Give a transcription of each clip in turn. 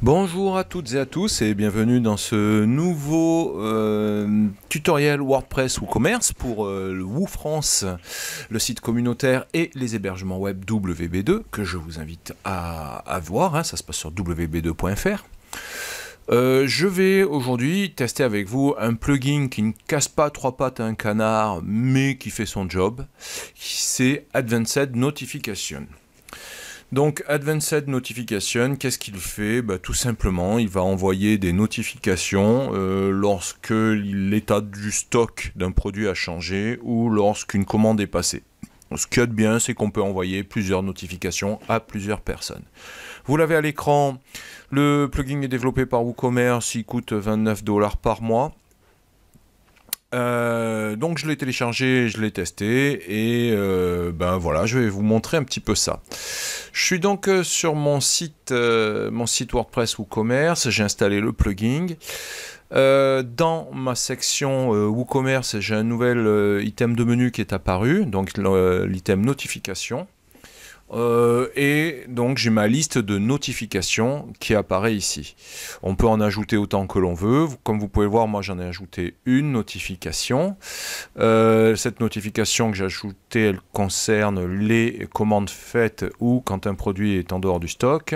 Bonjour à toutes et à tous et bienvenue dans ce nouveau tutoriel WordPress WooCommerce pour le WooFrance, le site communautaire et les hébergements web WB2 que je vous invite à voir, hein, ça se passe sur wb2.fr. Je vais aujourd'hui tester avec vous un plugin qui ne casse pas trois pattes à un canard mais qui fait son job, c'est Advanced Notification. Donc Advanced Notification, qu'est-ce qu'il fait? Tout simplement, il va envoyer des notifications lorsque l'état du stock d'un produit a changé ou lorsqu'une commande est passée. Ce qu'il y a de bien, c'est qu'on peut envoyer plusieurs notifications à plusieurs personnes. Vous l'avez à l'écran, le plugin est développé par WooCommerce, il coûte 29 $ par mois. Donc je l'ai téléchargé, je l'ai testé et voilà, je vais vous montrer un petit peu ça. Je suis donc sur mon site WordPress WooCommerce, j'ai installé le plugin. Dans ma section WooCommerce, j'ai un nouvel item de menu qui est apparu, donc l'item notification. Et donc j'ai ma liste de notifications qui apparaît ici. On peut en ajouter autant que l'on veut. Comme vous pouvez voir, moi j'en ai ajouté une notification. Cette notification que j'ai ajoutée, elle concerne les commandes faites ou quand un produit est en dehors du stock.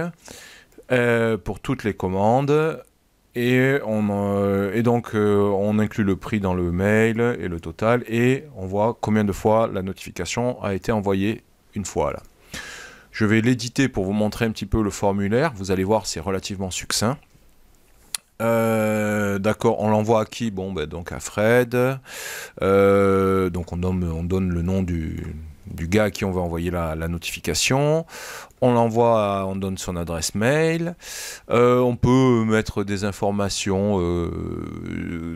Pour toutes les commandes. Et donc on inclut le prix dans le mail et le total. Et on voit combien de fois la notification a été envoyée une fois là. Je vais l'éditer pour vous montrer un petit peu le formulaire. Vous allez voir, c'est relativement succinct. D'accord, on l'envoie à qui? Bon, donc à Fred. Donc on donne le nom du gars à qui on va envoyer la notification. On l'envoie, on donne son adresse mail. On peut mettre des informations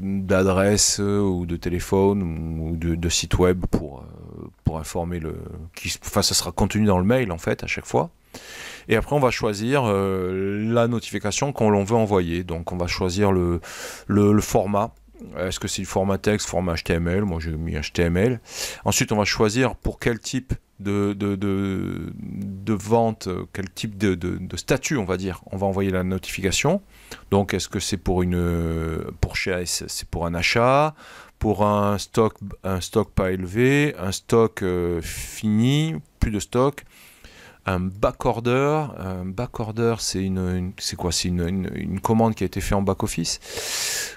d'adresse ou de téléphone ou de site web pour informer ça sera contenu dans le mail en fait à chaque fois. Et après on va choisir la notification qu'on veut envoyer. Donc on va choisir le format. Est-ce que c'est du format texte, format HTML? Moi j'ai mis HTML. Ensuite on va choisir pour quel type de vente, quel type de statut on va dire, on va envoyer la notification. Donc est-ce que c'est pour c'est pour un achat, pour un stock pas élevé, un stock fini, plus de stock, un backorder. Un backorder, c'est c'est quoi? C'est une commande qui a été faite en back-office.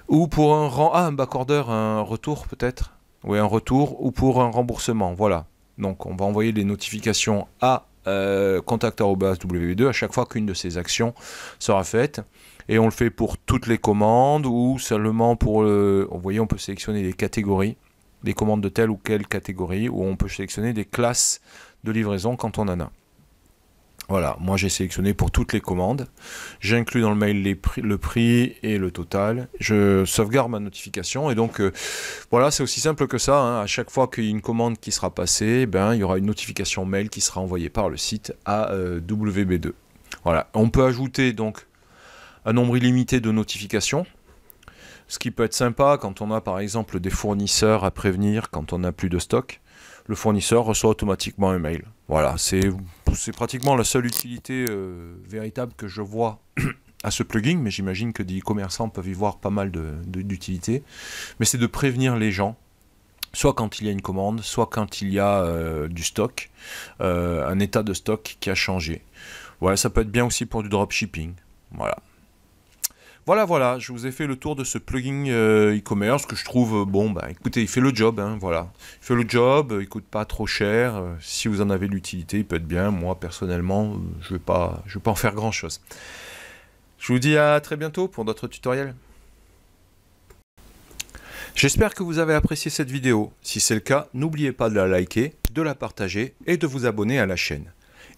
Ou pour un backorder, un retour peut-être? Oui, un retour, ou pour un remboursement, voilà. Donc on va envoyer les notifications à contact@wb2 à chaque fois qu'une de ces actions sera faite. Et on le fait pour toutes les commandes ou seulement pour vous voyez, on peut sélectionner des catégories, des commandes de telle ou quelle catégorie, ou on peut sélectionner des classes de livraison quand on en a. Voilà, moi j'ai sélectionné pour toutes les commandes. J'inclus dans le mail le prix et le total. Je sauvegarde ma notification et donc voilà, c'est aussi simple que ça, hein. À chaque fois qu'il y a une commande qui sera passée, il y aura une notification mail qui sera envoyée par le site à WB2. Voilà, on peut ajouter donc un nombre illimité de notifications. Ce qui peut être sympa quand on a par exemple des fournisseurs à prévenir quand on n'a plus de stock. Le fournisseur reçoit automatiquement un mail. Voilà, c'est pratiquement la seule utilité véritable que je vois à ce plugin, mais j'imagine que des commerçants peuvent y voir pas mal d'utilité. Mais c'est de prévenir les gens, soit quand il y a une commande, soit quand il y a du stock, un état de stock qui a changé. Voilà, ça peut être bien aussi pour du dropshipping. Voilà. Voilà, je vous ai fait le tour de ce plugin e-commerce que je trouve, écoutez, il fait le job, hein, voilà. Il fait le job, il coûte pas trop cher, si vous en avez l'utilité, il peut être bien. Moi, personnellement, je vais pas en faire grand-chose. Je vous dis à très bientôt pour d'autres tutoriels. J'espère que vous avez apprécié cette vidéo. Si c'est le cas, n'oubliez pas de la liker, de la partager et de vous abonner à la chaîne.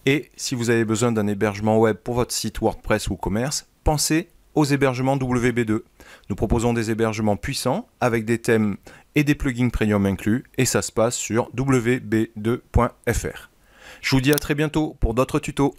Et si vous avez besoin d'un hébergement web pour votre site WordPress ou WooCommerce, pensez aux hébergements WB2. Nous proposons des hébergements puissants avec des thèmes et des plugins premium inclus et ça se passe sur wb2.fr. Je vous dis à très bientôt pour d'autres tutos.